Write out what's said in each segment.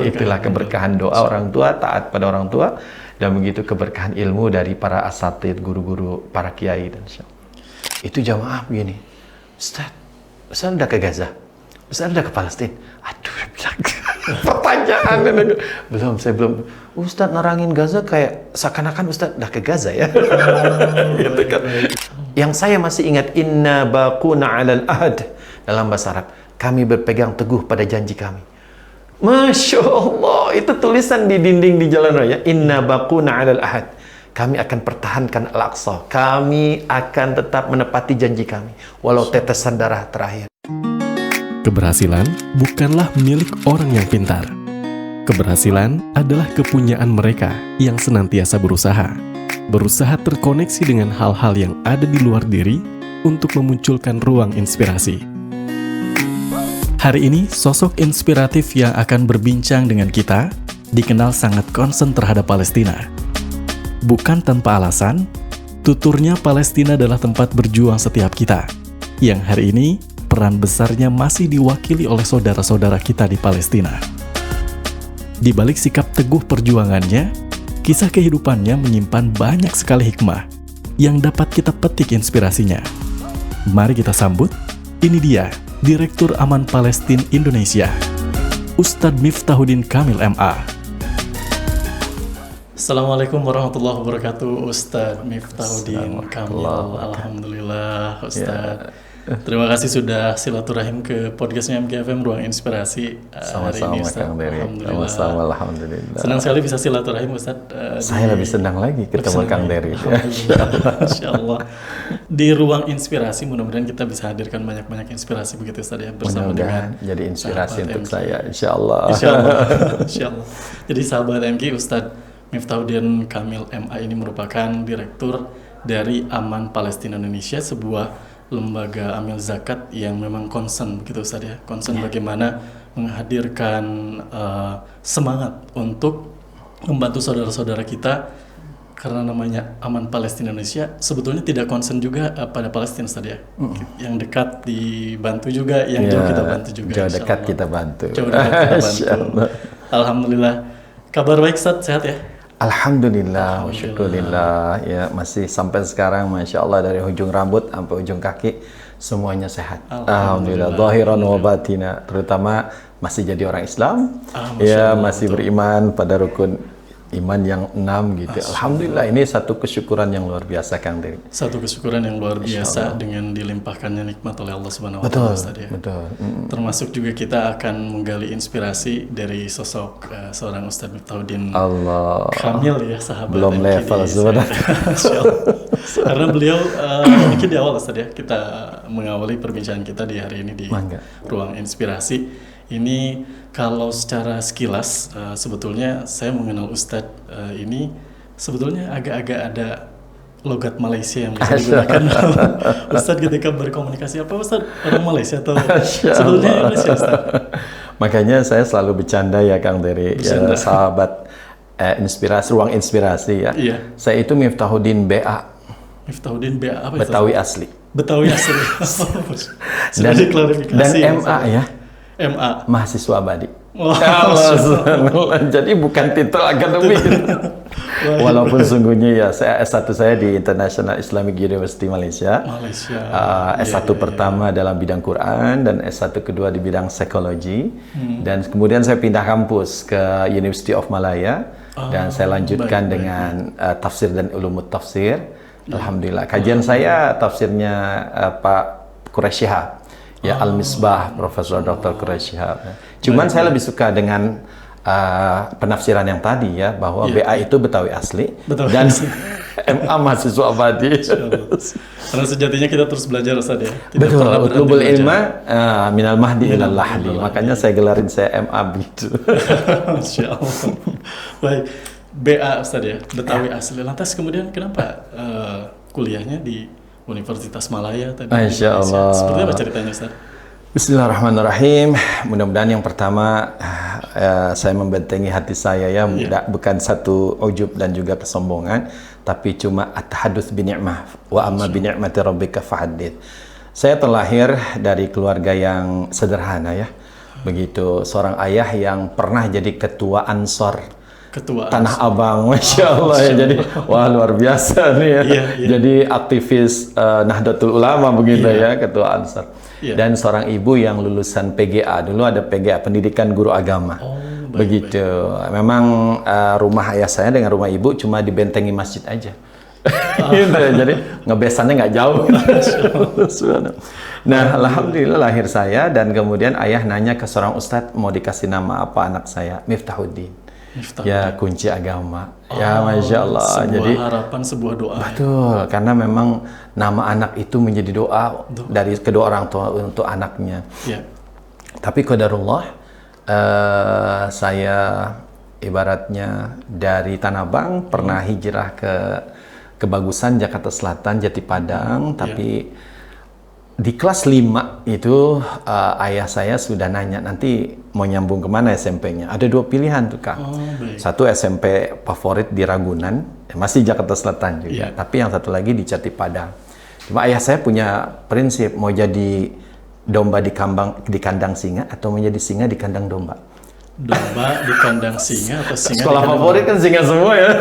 itulah keberkahan doa orang tua, taat pada orang tua, dan begitu keberkahan ilmu dari para asatidz, guru-guru, para kiai dan syekh. Itu jamaah begini, Ustaz udah ke Gaza? Ustaz udah ke Palestina? Aduh, bilang pertanyaan saya belum. Ustaz nerangin Gaza kayak seakan-akan Ustaz udah ke Gaza ya. Gitu kan. Yang saya masih ingat, inna baquna 'alal ahd, dalam bahasa Arab, kami berpegang teguh pada janji kami. Masya Allah, itu tulisan di dinding di jalan raya, inna baquna 'alal ahd, kami akan pertahankan Al-Aqsa, kami akan tetap menepati janji kami walau tetesan darah terakhir. Keberhasilan bukanlah milik orang yang pintar. Keberhasilan adalah kepunyaan mereka yang senantiasa berusaha terkoneksi dengan hal-hal yang ada di luar diri untuk memunculkan ruang inspirasi. Hari ini, sosok inspiratif yang akan berbincang dengan kita dikenal sangat concern terhadap Palestina. Bukan tanpa alasan, tuturnya Palestina adalah tempat berjuang setiap kita, yang hari ini peran besarnya masih diwakili oleh saudara-saudara kita di Palestina. Di balik sikap teguh perjuangannya, kisah kehidupannya menyimpan banyak sekali hikmah yang dapat kita petik inspirasinya. Mari kita sambut, ini dia Direktur Aman Palestina Indonesia, Ustadz Miftahuddin Kamil MA. Assalamualaikum warahmatullahi wabarakatuh, Ustadz Miftahuddin Kamil. Alhamdulillah, Ustadz. Terima kasih sudah silaturahim ke podcastnya MKFM Ruang Inspirasi hari ini, Ustaz. Sama-sama, alhamdulillah. Senang sekali bisa silaturahim, Ustaz. Saya lebih senang lagi ketemu Kang Dery. Insyaallah. Di Ruang Inspirasi, mudah-mudahan kita bisa hadirkan banyak-banyak inspirasi begitu, Ustaz, ya, bersama dengan jadi inspirasi untuk saya, insyaallah. Insyaallah. Jadi sahabat MK, Ustadz Miftahuddin Kamil MA ini merupakan direktur dari Aman Palestina Indonesia, sebuah lembaga amil zakat yang memang concern begitu, Ustaz, ya, concern bagaimana menghadirkan semangat untuk membantu saudara-saudara kita, karena namanya Aman Palestina Indonesia sebetulnya tidak concern juga pada Palestina, Ustaz, ya. Yang dekat dibantu juga, yang jauh kita bantu juga. Jauh dekat kita bantu. Jauh dekat kita bantu. Alhamdulillah. Kabar baik, Ustaz, sehat ya? Alhamdulillah, syukurillah, ya, masih sampai sekarang, Masya Allah, dari ujung rambut sampai ujung kaki semuanya sehat. Alhamdulillah, zahiran wa batina, terutama masih jadi orang Islam, ya, masih beriman pada rukun iman yang 6 gitu. Alhamdulillah, ini satu kesyukuran yang luar biasa, Kang Dery. Satu kesyukuran yang luar biasa dengan dilimpahkannya nikmat oleh Allah Subhanahu wa taala, Ustaz, ya. Betul. Termasuk juga kita akan menggali inspirasi dari sosok seorang Ustadz Miftahuddin Kamil, ya, sahabat. Belum level sebenarnya. Karena beliau mungkin di awal, Ustaz, ya, kita mengawali perbincangan kita di hari ini di Ruang Inspirasi. Ini kalau secara sekilas sebetulnya saya mengenal Ustadz ini sebetulnya agak-agak ada logat Malaysia yang bisa digunakan Ustadz ketika berkomunikasi. Apa Ustadz orang Malaysia atau sebetulnya Indonesia, Ustadz? Makanya saya selalu bercanda ya, Kang Dery, ya, sahabat inspirasi, ruang inspirasi, ya. Iya. Saya itu Miftahuddin BA. Miftahuddin BA apa itu? Betawi asli. Betawi asli. Sudah diklarifikasi. Dan MA ya. MA, mahasiswa abadi. Allah. Jadi bukan titel akademik. Walaupun sungguhnya ya, S1 saya di International Islamic University Malaysia. S1 pertama dalam bidang Quran dan S1 kedua di bidang psikologi. Dan kemudian saya pindah kampus ke University of Malaya dan saya lanjutkan dengan tafsir dan ulumut tafsir. Alhamdulillah. Kajian saya tafsirnya Pak Quraish Shihab. Ya, Al-Misbah, Profesor Dr. Quraish Shihab. Cuman saya lebih suka dengan penafsiran yang tadi, ya, bahwa BA itu Betawi asli dan MA mahasiswa abadi. Karena sejatinya kita terus belajar, Ustaz, ya. Betul, utlubul ilma minal mahdi ilal lahdi. Makanya saya gelarin saya MA begitu. Masya Allah. Baik, BA, Ustaz, ya, Betawi asli. Lantas kemudian kenapa kuliahnya di Universitas Malaya tadi? Masya Allah. Seperti apa ceritanya, Ustaz? Bismillahirrahmanirrahim. Mudah-mudahan yang pertama saya membentengi hati saya, ya, bukan satu ujub dan juga kesombongan, tapi cuma at-tahadduts bi ni'mah wa amma bi ni'mati rabbika fahaddits. Saya terlahir dari keluarga yang sederhana, ya. Begitu, seorang ayah yang pernah jadi ketua Ansor Ketua Tanah Abang, Masya Allah ya. Jadi, wah luar biasa nih ya. Jadi aktivis Nahdlatul Ulama begitu ya, ketua Ansor. Dan seorang ibu yang lulusan PGA, dulu ada PGA, Pendidikan Guru Agama. Begitu. Memang rumah ayah saya dengan rumah ibu cuma dibentengi masjid aja. Gitu ya. Jadi ngebesannya nggak jauh. Nah, alhamdulillah lahir saya dan kemudian ayah nanya ke seorang ustadz, mau dikasih nama apa anak saya? Miftahuddin. Ya, kunci agama. Ya, Masya Allah. Sebuah jadi harapan, sebuah doa. Betul, karena memang nama anak itu menjadi doa dari kedua orang tua untuk anaknya. Tapi qadarullah, saya ibaratnya dari Tanah Abang pernah hijrah ke Kebagusan, Jakarta Selatan, Jati Padang, tapi di kelas 5 itu ayah saya sudah nanya, nanti mau nyambung kemana SMP-nya? Ada 2 pilihan tuh Kak. Satu SMP favorit di Ragunan, masih Jakarta Selatan juga, tapi yang satu lagi di Jati Padang. Cuma ayah saya punya prinsip, mau jadi domba di kandang singa atau menjadi singa di kandang domba. Domba di kandang singa atau singa sekolah di kandang favorit kan singa semua ya.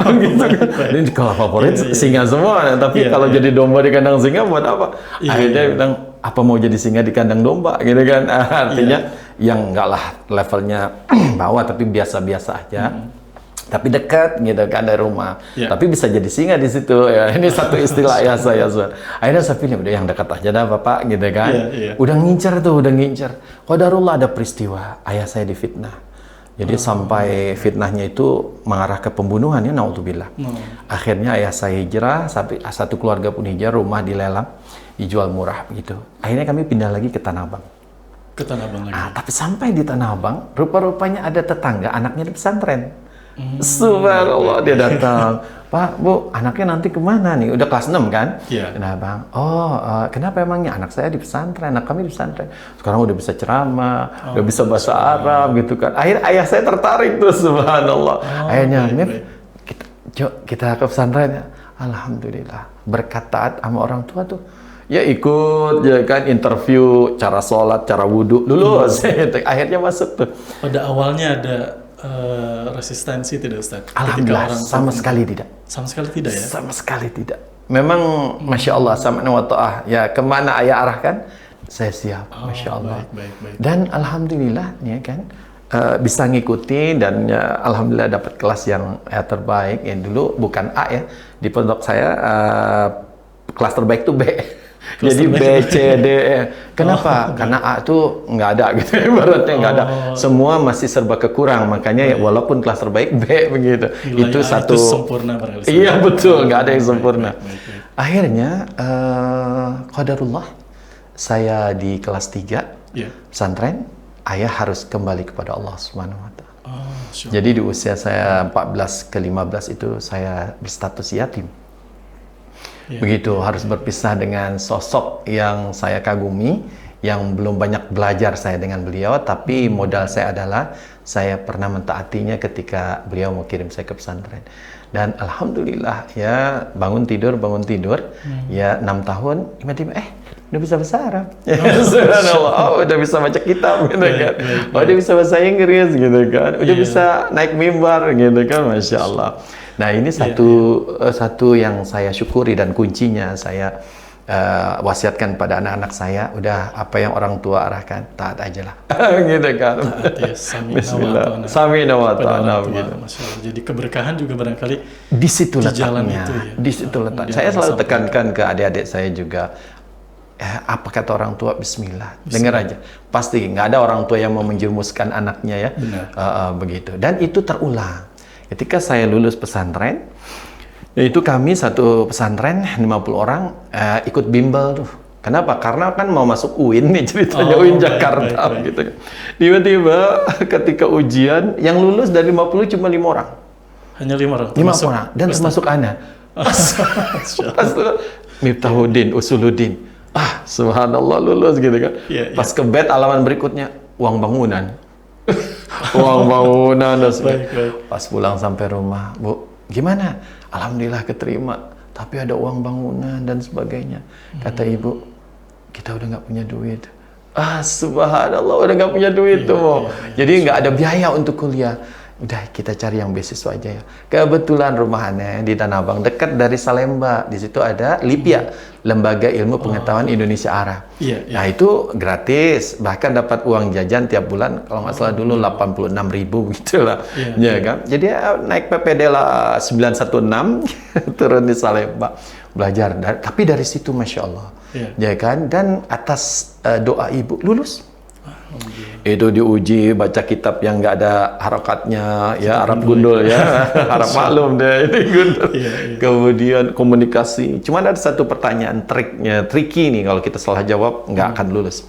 Gitu kan. Ini sekolah favorit singa semua, tapi kalau jadi domba di kandang singa buat apa? Akhirnya dia bilang, apa mau jadi singa di kandang domba gitu kan. Artinya yang enggak lah levelnya bawah tapi biasa-biasa aja. Tapi dekat gitu kan dari rumah. Tapi bisa jadi singa di situ ya. Ini satu istilah ayah saya. Akhirnya saya pilih udah yang dekat aja dah Bapak gitu kan. Udah ngincer tuh, udah ngincer. Qadarullah ada peristiwa ayah saya difitnah. Jadi sampai fitnahnya itu mengarah ke pembunuhan ya, naudzubillah. Akhirnya ayah saya hijrah, sampai satu keluarga pun hijrah, rumah dilelang, dijual murah begitu. Akhirnya kami pindah lagi ke Tanah Abang. Ke Tanah Abang lagi. Tapi sampai di Tanah Abang, rupa-rupanya ada tetangga anaknya di pesantren. Subhanallah, dia datang, Pak, Bu, anaknya nanti kemana nih? Udah kelas 6 kan? Nah Bang, kenapa emangnya? Anak saya di pesantren, anak kami di pesantren. Sekarang udah bisa ceramah, udah bisa bahasa Arab gitu kan. Akhirnya ayah saya tertarik tuh, subhanallah. Akhirnya, Mif, kita ke pesantren ya. Alhamdulillah, berkat taat sama orang tua tuh. Ya ikut, ya kan, interview, cara sholat, cara wudhu. Dulu akhirnya masuk tuh. Pada awalnya ada resistensi tidak Ustaz? Alhamdulillah, sama sekali tidak. Sama sekali tidak ya? Sama sekali tidak. Memang Masya Allah, sama wa ta'ah. Ya, kemana ayah arahkan, saya siap. Masya Allah. Baik. Dan Alhamdulillah, ya kan, bisa ngikuti dan ya, Alhamdulillah dapat kelas yang terbaik. Yang dulu bukan A ya, di pondok saya kelas terbaik itu B. Jadi B, C, D, E. Kenapa? Karena A itu nggak ada gitu, ibaratnya nggak ada. Semua masih serba kekurang, makanya ya, walaupun kelas terbaik B begitu. Itu satu. Itu sempurna barangkali. Iya betul, nggak ada yang sempurna. Akhirnya, qadarullah, saya di kelas 3 pesantren, ayah harus kembali kepada Allah Subhanahu Wa Taala. Jadi di usia saya 14 ke 15 itu saya berstatus yatim. Begitu, harus berpisah dengan sosok yang saya kagumi, yang belum banyak belajar saya dengan beliau, tapi modal saya adalah saya pernah mentaatinya ketika beliau mau kirim saya ke pesantren. Dan Alhamdulillah ya, bangun tidur, ya 6 tahun, tiba-tiba udah bisa bahasa Arab. Subhanallah, udah bisa baca kitab gitu kan. Udah bisa bahasa Inggris gitu kan. Udah bisa naik mimbar gitu kan, Masya Allah. Nah ini satu yang saya syukuri dan kuncinya saya wasiatkan pada anak-anak saya, udah apa yang orang tua arahkan, taat aja lah. Gitu kan. Bismillah. Sami'na wa ta'ala gitu. Jadi keberkahan juga barangkali di situ letaknya. Itu, ya. Di situ letak. Saya selalu tekankan ke adik-adik saya juga, apa kata orang tua, bismillah. Dengar aja. Pasti nggak ada orang tua yang mau menjerumuskan anaknya ya. Begitu. Dan itu terulang. Ketika saya lulus pesantren, itu kami satu pesantren 50 orang ikut bimbel tuh. Kenapa? Karena kan mau masuk UIN nih ceritanya, UIN Jakarta gitu. Tiba-tiba ketika ujian yang lulus dari 50 cuma 5 orang. Hanya 5 orang. 5 orang dan termasuk Ana. Miftahuddin, Usuluddin. Subhanallah lulus gitu kan. Pas ke bed halaman berikutnya, uang bangunan. Uang bangunan dan sebagainya. Pas pulang sampai rumah, Bu, gimana? Alhamdulillah keterima, tapi ada uang bangunan dan sebagainya. Kata ibu, kita udah nggak punya duit. Subhanallah, udah nggak punya duit tuh. Jadi nggak ada biaya untuk kuliah. Udah kita cari yang beasiswa aja ya. Kebetulan rumah aneh di Tanah Abang, dekat dari Salemba. Di situ ada LIPIA, Lembaga Ilmu Pengetahuan Indonesia Arab. Nah itu gratis, bahkan dapat uang jajan tiap bulan. Kalau nggak salah dulu 86.000 gitu lah. Ya kan? Jadi naik PPD lah 916 turun di Salemba belajar. Tapi dari situ masya Allah, ya kan? Dan atas doa ibu lulus. Itu diuji baca kitab yang nggak ada harokatnya ya, Arab gundul ya, Arab maklum deh ini gundul. Kemudian komunikasi, cuman ada satu pertanyaan tricky nih, kalau kita salah jawab nggak akan lulus.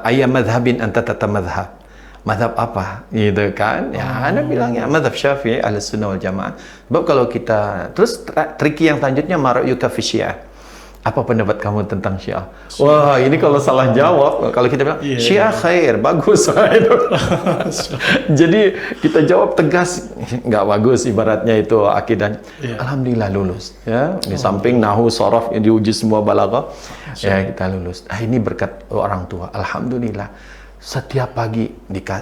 Ayya madhabin anta tatamadhab, madhab apa gitu kan ya. Anda bilang ya madhab Syafi'i Ahlus Sunnah wal Jamaah. Sebab kalau kita terus tricky yang selanjutnya mara'yuka fi Syiah, apa pendapat kamu tentang Syiah? Wah, ini kalau salah jawab, kalau kita bilang Syiah khair, bagus. Jadi kita jawab tegas, nggak bagus ibaratnya itu akidahnya. Alhamdulillah lulus. Ya, di samping nahu, sorof yang diuji semua balaghah, ya kita lulus. Ini berkat orang tua. Alhamdulillah. Setiap pagi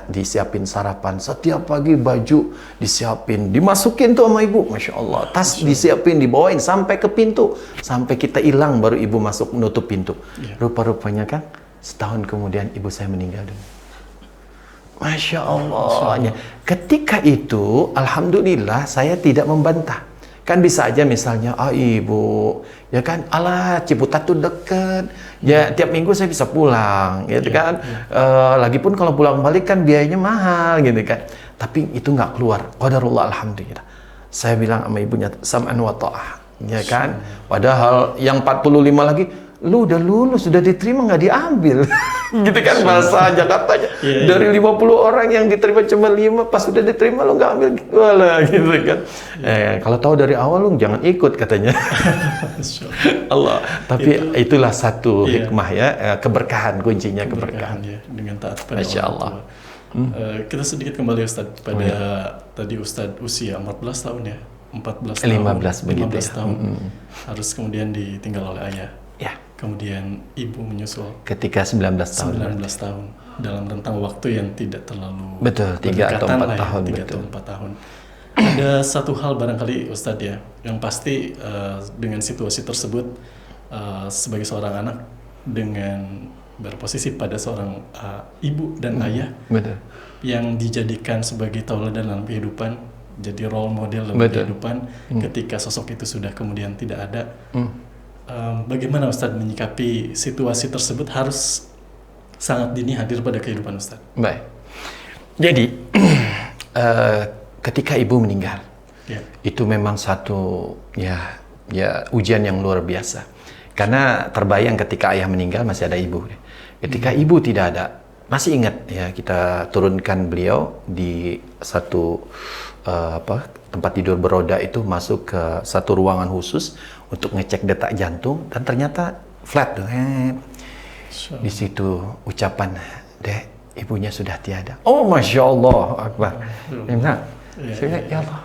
disiapin sarapan, setiap pagi baju disiapin, dimasukin tuh sama ibu, masya Allah, tas disiapin, dibawain sampai ke pintu, sampai kita hilang baru ibu masuk menutup pintu. Rupa-rupanya kan setahun kemudian ibu saya meninggal dunia. Masya Allah. Ketika itu, alhamdulillah saya tidak membantah. Kan bisa aja misalnya, ibu, ya kan, alah Ciputat tuh deket, ya tiap minggu saya bisa pulang, gitu kan. Lagipun kalau pulang balik kan biayanya mahal, gitu kan. Tapi itu nggak keluar. Qadarullah, alhamdulillah. Saya bilang sama ibunya, sam'an wa ta'ah, ya kan. Padahal yang 45 lagi, lu udah lulus, sudah diterima nggak diambil. Gitu kan bahasa Jakartanya. Dari 50 orang yang diterima cuma 5, pas sudah diterima lu nggak ambil. Walah, gitu kan. Kalau tahu dari awal lu jangan ikut katanya. Allah. Tapi itulah satu hikmah ya, keberkahan, kuncinya keberkahan. Ya, dengan taat pada Masya orang Allah. tua. Kita sedikit kembali Ustadz pada tadi Ustadz usia 14 tahun ya. 14 tahun. 15 begitu 15 tahun. Harus kemudian ditinggal oleh ayah. Ya. Kemudian ibu menyusul Ketika 19 tahun. 19 tahun dalam rentang waktu yang tidak terlalu Betul, 3 atau 4 tahun. 3 atau 4 tahun. Ada satu hal barangkali Ustadz ya, yang pasti dengan situasi tersebut sebagai seorang anak dengan berposisi pada seorang ibu dan ayah yang dijadikan sebagai tauladan dalam kehidupan, jadi role model dalam kehidupan, ketika sosok itu sudah kemudian tidak ada. Bagaimana Ustadz menyikapi situasi tersebut harus sangat dini hadir pada kehidupan Ustadz? Baik. Jadi ketika ibu meninggal, itu memang satu ujian yang luar biasa. Karena terbayang ketika ayah meninggal masih ada ibu. Ketika ibu tidak ada, masih ingat ya kita turunkan beliau di satu tempat tidur beroda itu, masuk ke satu ruangan khusus untuk ngecek detak jantung, dan ternyata flat tuh. Di situ ucapan, Dek, ibunya sudah tiada. Oh, Masya Allah Akbar. Ya Allah,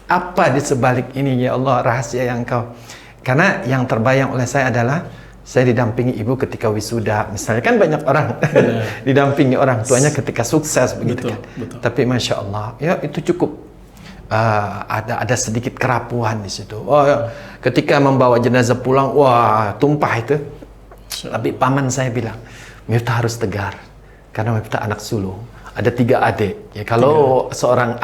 apa di sebalik ini ya Allah rahasia yang kau. Karena yang terbayang oleh saya adalah saya didampingi ibu ketika wisuda. Misalnya kan banyak orang didampingi orang tuanya ketika sukses begitu kan. Tapi Masya Allah, ya itu cukup. Ada sedikit kerapuhan di situ. Ketika membawa jenazah pulang, wah tumpah itu. Tapi paman saya bilang, Miftah harus tegar, karena Miftah anak sulung. Ada 3 adik. Ya, kalau seorang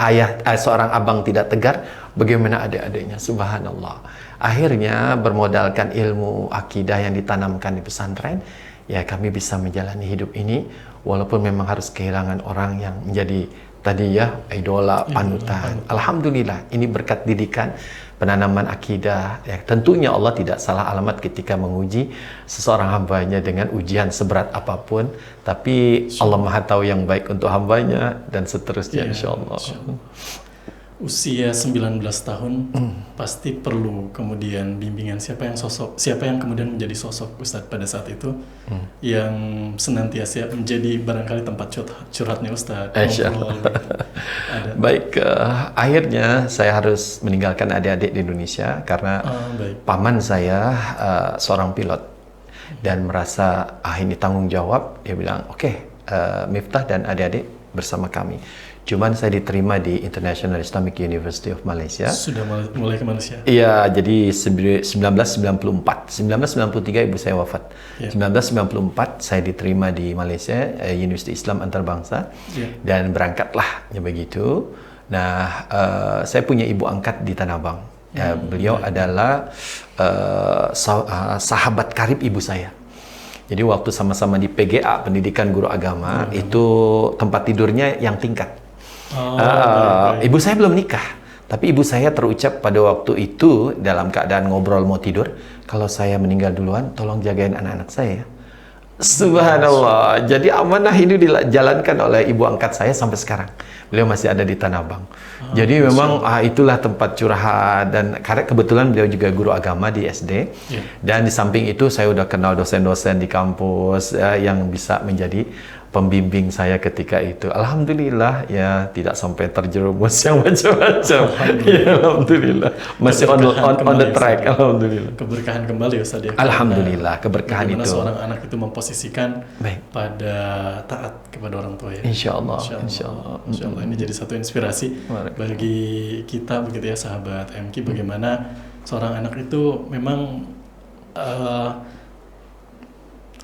seorang abang tidak tegar, bagaimana adik-adiknya? Subhanallah. Akhirnya bermodalkan ilmu akidah yang ditanamkan di pesantren, ya kami bisa menjalani hidup ini, walaupun memang harus kehilangan orang yang menjadi tadi ya idola, panutan. Alhamdulillah, ini berkat didikan, penanaman akidah. Ya, tentunya Allah tidak salah alamat ketika menguji seseorang hambanya dengan ujian seberat apapun. Tapi Allah Maha tahu yang baik untuk hambanya, dan seterusnya insya Allah. Usia 19 tahun pasti perlu kemudian bimbingan. Siapa yang kemudian menjadi sosok Ustadz pada saat itu yang senantiasa menjadi barangkali tempat curhatnya Ustadz. Baik, akhirnya saya harus meninggalkan adik-adik di Indonesia karena paman saya seorang pilot. dan merasa ini tanggung jawab, dia bilang oke, Miftah dan adik-adik bersama kami. Cuman saya diterima di International Islamic University of Malaysia. Sudah mulai ke Malaysia? Iya, jadi 1994. 1993 ibu saya wafat. Yeah. 1994 saya diterima di Malaysia, Universiti Islam Antarabangsa. Yeah. Dan berangkatlah ya begitu. Nah, saya punya ibu angkat di Tanah Abang. Beliau adalah sahabat karib ibu saya. Jadi waktu sama-sama di PGA, Pendidikan Guru Agama, itu tempat tidurnya yang tingkat. Ibu saya belum nikah, tapi ibu saya terucap pada waktu itu dalam keadaan ngobrol mau tidur, kalau saya meninggal duluan, tolong jagain anak-anak saya. Subhanallah. Jadi amanah ini dijalankan oleh ibu angkat saya sampai sekarang. Beliau masih ada di Tanah Abang. Jadi memang itulah tempat curhat, dan karena kebetulan beliau juga guru agama di SD. Dan di samping itu saya udah kenal dosen-dosen di kampus yang bisa menjadi pembimbing saya ketika itu. Alhamdulillah ya, tidak sampai terjerumus yang macam-macam. Ya, alhamdulillah. Masih on the track. Alhamdulillah. Keberkahan kembali Ustaz ya. Alhamdulillah, keberkahan itu. Seorang anak itu memposisikan pada taat kepada orang tua ya. Insya Allah. Ini jadi satu inspirasi bagi kita begitu ya, sahabat MQ, bagaimana seorang anak itu memang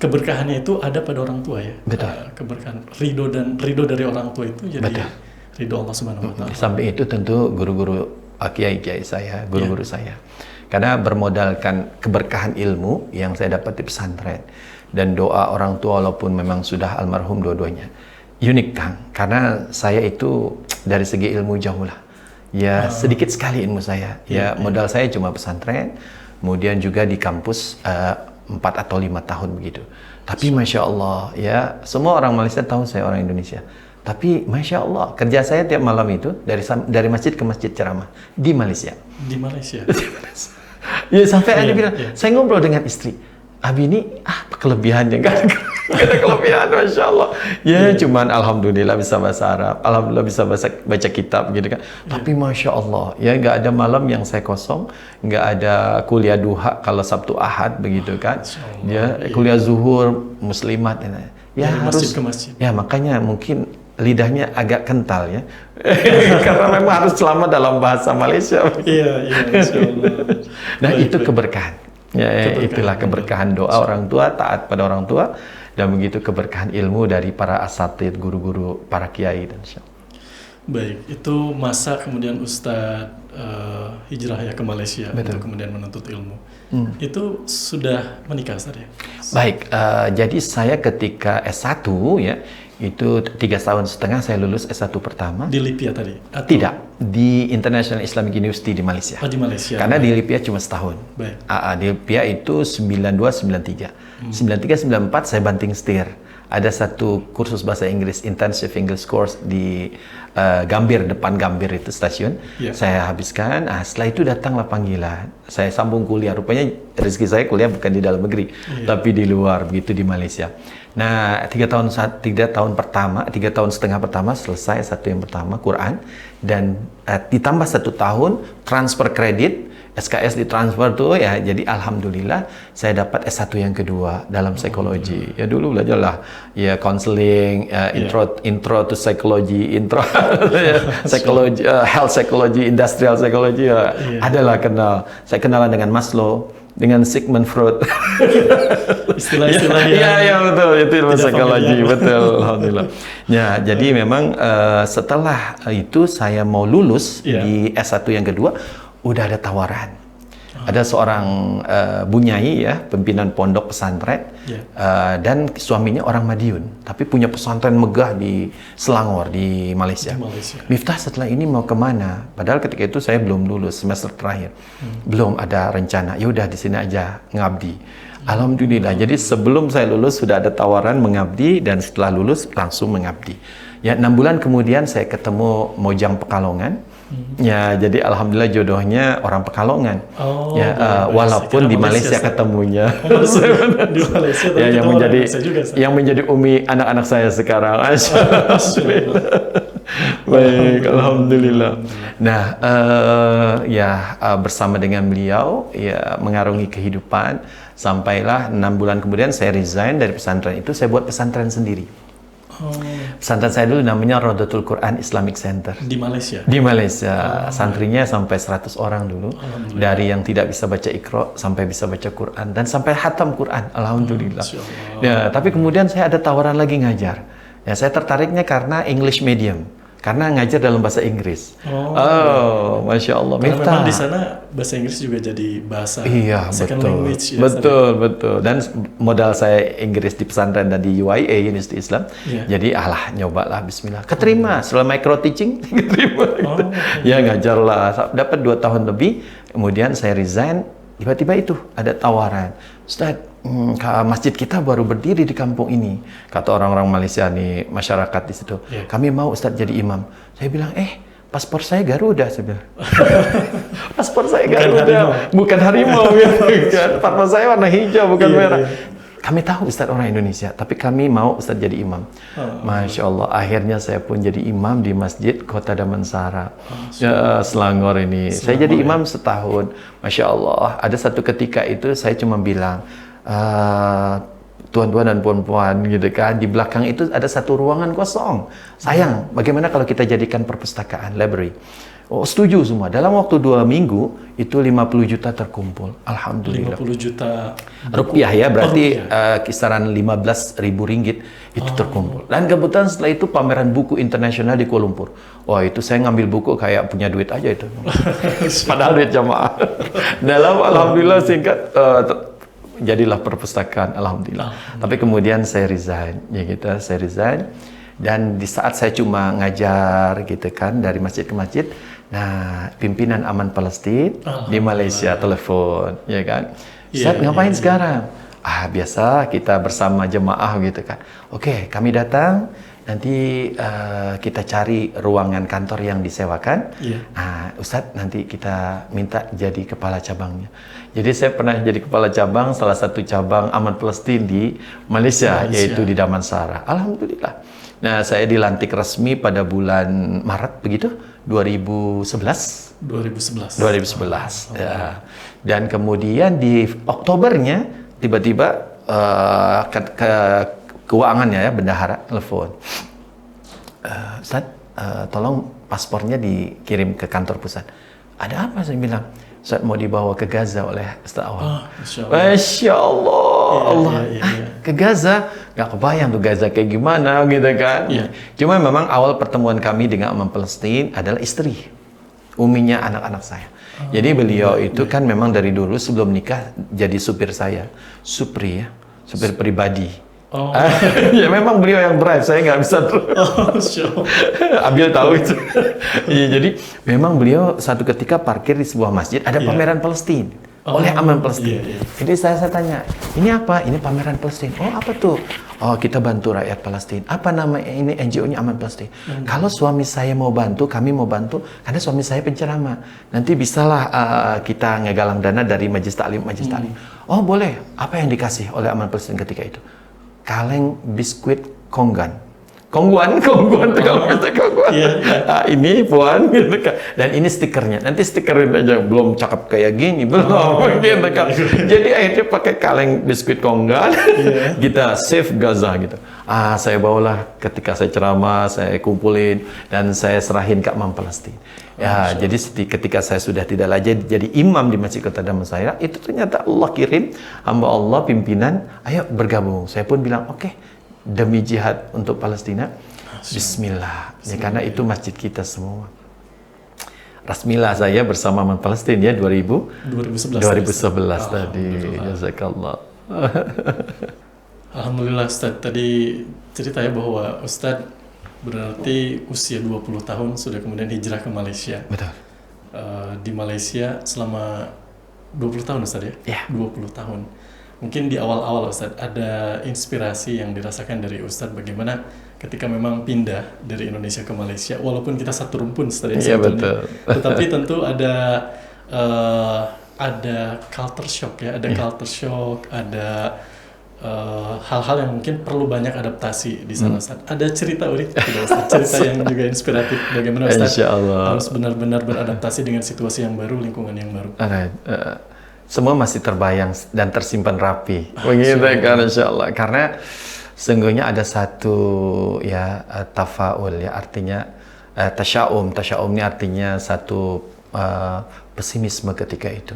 keberkahannya itu ada pada orang tua ya. Betul. Keberkahan, ridho dari orang tua itu jadi ridho Allah Subhanahu wa taala. Di samping itu tentu guru-guru kiai-kiai saya, guru-guru saya. Karena bermodalkan keberkahan ilmu yang saya dapat di pesantren dan doa orang tua walaupun memang sudah almarhum dua-duanya. Unik Kang, karena saya itu dari segi ilmu jauh lah. Ya, sedikit sekali ilmu saya. Ya, modal saya cuma pesantren, kemudian juga di kampus 4 atau 5 tahun begitu. Tapi Masya Allah, ya semua orang Malaysia tahu saya orang Indonesia. Tapi Masya Allah, kerja saya tiap malam itu dari masjid ke masjid ceramah di Malaysia. Di Malaysia? Ya sampai ada bilang, saya ngobrol dengan istri, Abi ini apa kelebihannya? Gak ada kelebihan, Masya Allah. Ya cuman Alhamdulillah bisa bahasa Arab, Alhamdulillah bisa baca kitab gitu kan. Tapi Masya Allah, ya nggak ada malam yang saya kosong, nggak ada kuliah duha kalau Sabtu Ahad begitu kan. Ya kuliah zuhur muslimat. Ya dari harus masjid ke masjid. Ya makanya mungkin lidahnya agak kental ya. Karena memang harus selamat dalam bahasa Malaysia. Iya, Insya Allah. Nah itu keberkahan. Ya, itulah keberkahan doa orang tua, taat pada orang tua, dan begitu keberkahan ilmu dari para asatidz, guru-guru, para kiai dan insya Allah. Baik, itu masa kemudian Ustadz hijrah ya ke Malaysia. Betul. Untuk kemudian menuntut ilmu. Itu sudah menikah Ustadz ya? Baik, jadi saya ketika S1 ya, itu 3,5 tahun saya lulus S1 pertama. Di Lipia tadi? Atau? Tidak, di International Islamic University di Malaysia. Oh, di Malaysia. Karena di Lipia cuma setahun. Baik. Di Lipia itu 92-93. 93-94 saya banting setir. Ada satu kursus bahasa Inggris, Intensive English Course di Gambir, depan Gambir itu stasiun. Saya habiskan, setelah itu datanglah panggilan. Saya sambung kuliah, rupanya rezeki saya kuliah bukan di dalam negeri, tapi di luar, begitu di Malaysia. Nah, 3 tahun setengah pertama selesai satu yang pertama Quran, dan ditambah 1 tahun transfer kredit, SKS ditransfer tuh ya, jadi alhamdulillah saya dapat S1 yang kedua dalam psikologi. Ya dulu belajarlah ya counseling, intro to psychology, psychology, health psychology, industrial psychology ya. Adalah kenal. Saya kenalan dengan Maslow, dengan Sigmund Freud. Istilah-istilah ya betul, itu ilmu psikologi, betul, alhamdulillah. Ya, jadi memang setelah itu saya mau lulus di S1 yang kedua, udah ada tawaran. Ada seorang bunyai ya, pimpinan pondok pesantren, dan suaminya orang Madiun, tapi punya pesantren megah di Selangor di Malaysia. Miftah setelah ini mau kemana? Padahal ketika itu saya belum lulus, semester terakhir, belum ada rencana. Ya udah di sini aja ngabdi. Alhamdulillah. Jadi sebelum saya lulus sudah ada tawaran mengabdi, dan setelah lulus langsung mengabdi. Ya 6 bulan kemudian saya ketemu Mojang Pekalongan. Ya, jadi alhamdulillah jodohnya orang Pekalongan. Walaupun di Malaysia ketemunya. Di Malaysia, ya, yang menjadi umi anak-anak saya sekarang. Baik, alhamdulillah. Nah, bersama dengan beliau ya mengarungi kehidupan sampailah 6 bulan kemudian saya resign dari pesantren itu, saya buat pesantren sendiri. Pesantren saya dulu namanya Rodatul Quran Islamic Center. Di Malaysia? Di Malaysia. Santrinya sampai 100 orang dulu. Dari yang tidak bisa baca Iqra sampai bisa baca Quran. Dan sampai hatam Quran. Alhamdulillah. Ya, tapi kemudian saya ada tawaran lagi ngajar. Ya, saya tertariknya karena English medium. Karena ngajar dalam bahasa Inggris. Masya Allah. Karena memang di sana bahasa Inggris juga jadi bahasa second language. Betul. Dan modal saya Inggris di pesantren dan di UIA, University Islam. Jadi nyobalah bismillah. Keterima, setelah micro teaching, keterima. Ya ngajarlah. Dapat 2 tahun lebih, kemudian saya resign. Tiba-tiba itu ada tawaran. Ustaz, masjid kita baru berdiri di kampung ini. Kata orang-orang Malaysia nih, masyarakat di situ. Kami mau Ustaz jadi imam. Saya bilang, paspor saya Garuda. Saya bilang. Paspor saya Garuda. Bukan harimau. Gitu. Paspor saya warna hijau, bukan merah. Kami tahu Ustaz orang Indonesia, tapi kami mau Ustaz jadi imam. Masya Allah, akhirnya saya pun jadi imam di Masjid Kota Damansara, Selangor ini. Saya jadi imam setahun. Masya Allah, ada satu ketika itu saya cuma bilang, tuan-tuan dan puan-puan gitu kan, di belakang itu ada satu ruangan kosong. Sayang, bagaimana kalau kita jadikan perpustakaan, library? Oh, setuju semua. Dalam waktu 2 minggu itu 50 juta terkumpul. Alhamdulillah. 50 juta rupiah ya, berarti kisaran 15.000 ringgit itu terkumpul. Dan kebetulan setelah itu pameran buku internasional di Kuala Lumpur. Wah, itu saya ngambil buku kayak punya duit aja itu. Padahal duit jamaah. Dalam alhamdulillah singkat jadilah perpustakaan, alhamdulillah. Tapi kemudian saya resign, ya gitu, saya resign. Dan di saat saya cuma ngajar gitu kan dari masjid ke masjid, nah pimpinan Aman Palestina di Malaysia telepon, ya kan, Ustaz ngapain sekarang? Biasa kita bersama jemaah gitu kan. Oke, kami datang, nanti kita cari ruangan kantor yang disewakan. Ustadz nanti kita minta jadi kepala cabangnya. Jadi saya pernah jadi kepala cabang salah satu cabang Aman Palestina di Malaysia, yaitu di Damansara. Alhamdulillah. Nah, saya dilantik resmi pada bulan Maret begitu, 2011. 2011. Ya. Dan kemudian di Oktobernya tiba-tiba keuangannya ya, bendahara telepon. Ustaz, tolong paspornya dikirim ke kantor pusat. Ada apa? Saya bilang, Ustaz mau dibawa ke Gaza oleh Ustaz Awal. Masya Allah. Ke Gaza? Gak kebayang tuh Gaza kayak gimana gitu kan. Cuma memang awal pertemuan kami dengan Aman Palestina adalah istri. Uminya anak-anak saya. Jadi beliau itu kan memang dari dulu sebelum nikah jadi supir saya. Supri ya, supir pribadi. Ya memang beliau yang drive, saya nggak bisa Abil tahu itu. Jadi memang beliau satu ketika parkir di sebuah masjid, ada pameran Palestina oleh Aman Palestina. Jadi saya tanya, ini apa? Ini pameran Palestina. Oh, apa tuh? Oh, kita bantu rakyat Palestina. Apa nama ini NGO-nya Aman Palestina? Kalau suami saya mau bantu, kami mau bantu, karena suami saya penceramah. Nanti bisalah kita ngegalang dana dari Majelis Taklim. Oh, boleh. Apa yang dikasih oleh Aman Palestina ketika itu? Kaleng biskuit Kongguan kalau kata Kongguan. Ini puan gitu kan. Dan ini stikernya. Nanti stikerin aja, belum cakep kayak gini, belum gitu kan. Jadi akhirnya pakai kaleng biskuit Kongguan. Kita save Gaza gitu. Saya bawalah ketika saya ceramah, saya kumpulin dan saya serahin ke Aman Palestina. Ya, jadi ketika saya sudah tidak lagi jadi imam di Masjid Kota Damansara, itu ternyata Allah kirim hamba Allah pimpinan, ayo bergabung. Saya pun bilang, oke, demi jihad untuk Palestina, bismillah. Ya, karena itu masjid kita semua. Rasmilah saya bersama Aman Palestina ya 2011 tadi. Jazakallah. Alhamdulillah Ustaz, tadi ceritanya bahwa Ustaz berarti usia 20 tahun sudah kemudian hijrah ke Malaysia. Betul. Di Malaysia selama 20 tahun Ustaz ya? 20 tahun. Mungkin di awal-awal Ustaz ada inspirasi yang dirasakan dari Ustaz bagaimana ketika memang pindah dari Indonesia ke Malaysia, walaupun kita satu rumpun Ustaz ya, betul. Tetapi tentu ada culture shock ya, ada culture shock, ada hal-hal yang mungkin perlu banyak adaptasi di sana Ustaz. Ada cerita unik tidak Ustaz? Cerita yang juga inspiratif bagaimana Ustaz Insyaallah. harus benar-benar beradaptasi dengan situasi yang baru, lingkungan yang baru. Alright. Semua masih terbayang dan tersimpan rapi. Begitu kan insyaallah. Karena sesungguhnya ada satu ya tafaul ya, artinya tasyaum. Tasyaum ini artinya satu pesimisme ketika itu.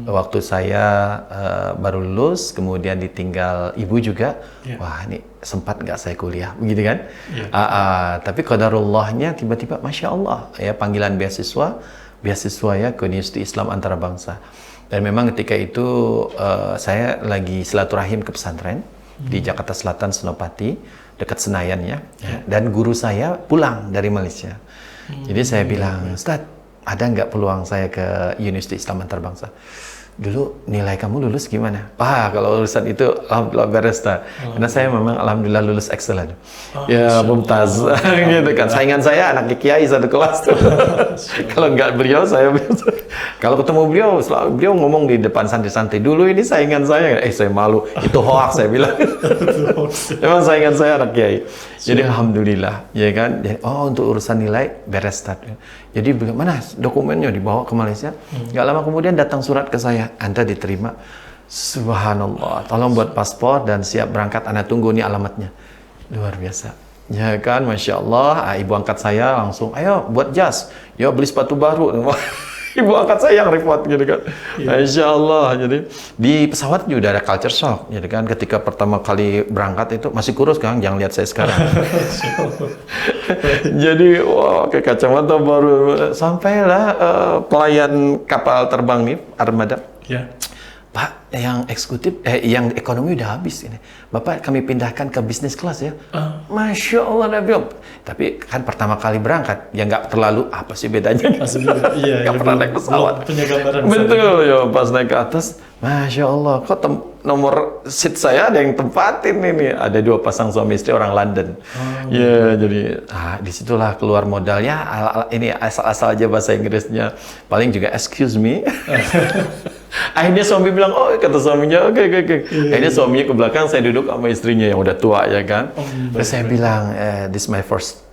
Waktu saya baru lulus, kemudian ditinggal ibu juga. Wah, ini sempat nggak saya kuliah, begitu kan? Tapi qadarullahnya tiba-tiba, masya Allah, ya panggilan beasiswa ya ke Universitas Islam Antarabangsa. Dan memang ketika itu saya lagi silaturahim ke pesantren di Jakarta Selatan, Senopati, dekat Senayan ya. Dan guru saya pulang dari Malaysia. Jadi saya bilang, Ustaz, ada nggak peluang saya ke Universitas Islam Antarabangsa? Dulu nilai kamu lulus gimana? Kalau urusan itu alhamdulillah beres dah. Karena saya memang alhamdulillah lulus excellent. Ya mumtaz gitu kan. Saingan saya anak kiai satu kelas tuh. Kalau nggak beliau saya kalau ketemu beliau ngomong di depan santri-santri, dulu ini saingan saya. Saya malu. Itu hoax saya bilang. Memang saingan saya anak kiai. Jadi alhamdulillah, ya kan. Jadi, untuk urusan nilai beres dah. Jadi mana dokumennya, dibawa ke Malaysia. Nggak lama kemudian datang surat ke saya, Anda diterima. Subhanallah, tolong buat paspor dan siap berangkat, Anda tunggu nih alamatnya. Luar biasa, ya kan, masya Allah. Ibu angkat saya langsung, ayo buat jas, yuk beli sepatu baru. Ibu angkat saya yang repot gitu kan. Insya Allah. Jadi di pesawat juga ada culture shock, gitu kan. Ketika pertama kali berangkat itu masih kurus kan, jangan lihat saya sekarang. Jadi kayak kacamata baru. Sampailah pelayan kapal terbang nih, armada. Pak, yang eksekutif, yang ekonomi udah habis ini. Bapak kami pindahkan ke bisnis kelas ya. Masya Allah Nabi. Tapi kan pertama kali berangkat, ya nggak terlalu apa sih bedanya? Nggak pernah naik pesawat. Betul ya, pas naik ke atas, Masya Allah, kok nomor seat saya ada yang tempatin ini. Ada 2 pasang suami istri orang London. Ya, jadi disitulah keluar modalnya. Ini asal-asal aja bahasa Inggrisnya. Paling juga excuse me. Akhirnya suami bilang, kata suaminya, oke. Akhirnya suaminya ke belakang, saya duduk sama istrinya yang udah tua ya kan. Terus saya bilang, this is my first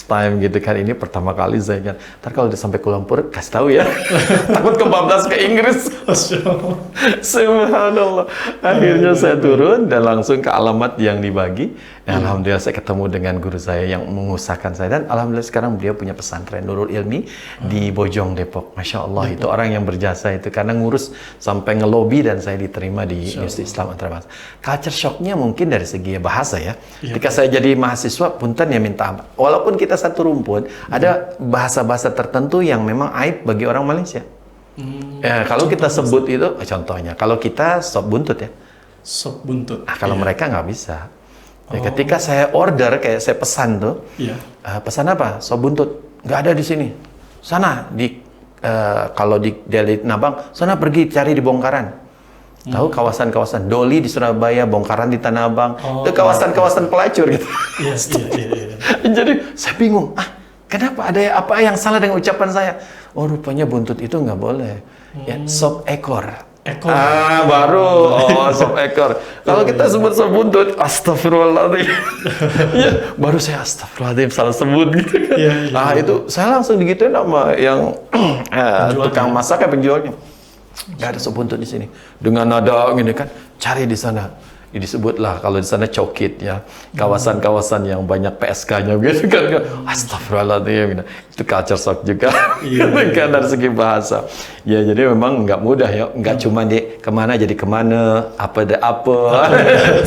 time gitu kan, ini pertama kali saya kan. Ntar kalau udah sampai Kuala Lumpur, kasih tahu ya. Takut kebablas ke Inggris. Subhanallah. Akhirnya saya turun dan langsung ke alamat yang dibagi. Alhamdulillah saya ketemu dengan guru saya yang mengusahakan saya, dan alhamdulillah sekarang beliau punya pesantren Nurul Ilmi di Bojong, Depok. Masya Allah, itu orang yang berjasa itu karena ngurus sampai ngelobi dan saya diterima di Universitas Islam Antarabangsa. Culture shocknya mungkin dari segi bahasa ya. Ketika saya jadi mahasiswa, punten ya minta ampun. Walaupun kita satu rumpun, ada bahasa-bahasa tertentu yang memang aib bagi orang Malaysia. Kalau kita sebut itu, contohnya, kalau kita sop buntut ya. Sop buntut. Kalau mereka nggak bisa. Ya, ketika saya order, kayak saya pesan tuh, pesan apa? Sop buntut. Nggak ada di sini. Sana, kalau di Delhi Nabang, sana pergi cari di Bongkaran. Tahu kawasan-kawasan Doli di Surabaya, Bongkaran di Tanah Abang, itu kawasan-kawasan pelacur gitu. Jadi saya bingung, kenapa ada apa yang salah dengan ucapan saya? Rupanya buntut itu nggak boleh. Ya, sop ekor. Baru sop ekor. Kalau kita sebut sop buntut, astagfirullahaladzim. Ya, baru saya astagfirullahaladzim salah sebut gitu kan. Itu saya langsung digituin sama yang tukang masak penjualnya. Nggak ada sop buntut di sini. Dengan nada gini kan, cari di sana. Disebutlah kalau di sana cokit ya, kawasan-kawasan yang banyak PSK-nya gitu kan. Astagfirullahaladzim, itu culture shock juga. Kan dari segi bahasa. Ya jadi memang nggak mudah ya, nggak cuma di kemana jadi kemana, apa.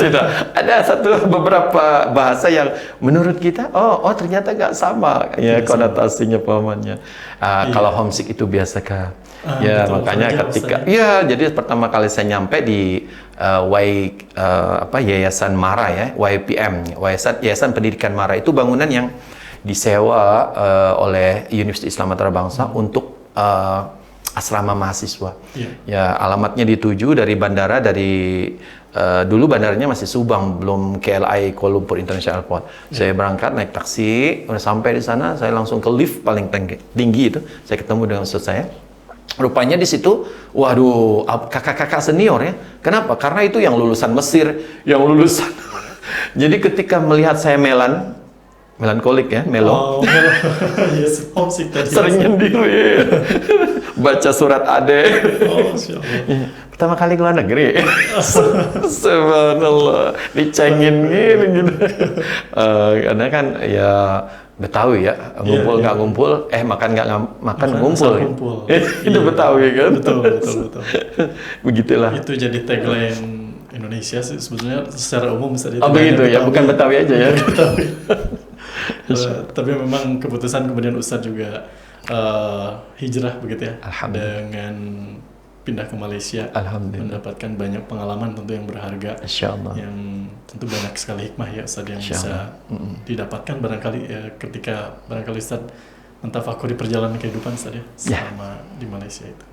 Tidak. Ada beberapa bahasa yang menurut kita, ternyata nggak sama ya konotasinya, pahamannya. Kalau homesick itu biasakah? Ya betul, makanya ketika jadi pertama kali saya nyampe di Yayasan Mara ya, YPM, Yayasan Pendidikan Mara, itu bangunan yang disewa oleh Universitas Islam Antarabangsa untuk asrama mahasiswa. Ya alamatnya dituju dari bandara, dulu bandaranya masih Subang, belum KLI Kuala Lumpur International Airport. Saya berangkat naik taksi, udah sampai di sana, saya langsung ke lift paling tinggi itu, saya ketemu dengan ustaz saya. Rupanya di situ, waduh, kakak-kakak senior ya. Kenapa? Karena itu yang lulusan Mesir, yang lulusan. Jadi ketika melihat saya melankolik ya, melo, Oh, yes, homesick tadi. sering nyendiri, baca surat Ade. Oh, Masya Allah. Pertama kali ke luar negeri. Subhanallah, dicengin gini gitu. Karena kan ya Betawi ya, ngumpul nggak ngumpul, makan nggak makan ngumpul. asal kumpul. Itu Betawi kan. Betul. Begitulah. Itu jadi tagline Indonesia sih sebetulnya secara umum bisa Oh begitu ya, bukan Betawi aja ya. Tapi memang keputusan kemudian Ustadz juga hijrah begitu ya. Alhamdulillah. Dengan pindah ke Malaysia. Alhamdulillah. Mendapatkan banyak pengalaman tentu yang berharga. Insyaallah. Yang tentu banyak sekali hikmah ya Ustadz yang Insyaallah. bisa didapatkan barangkali ya, ketika barangkali Ustadz mentafakuri perjalanan kehidupan Ustadz ya selama di Malaysia itu.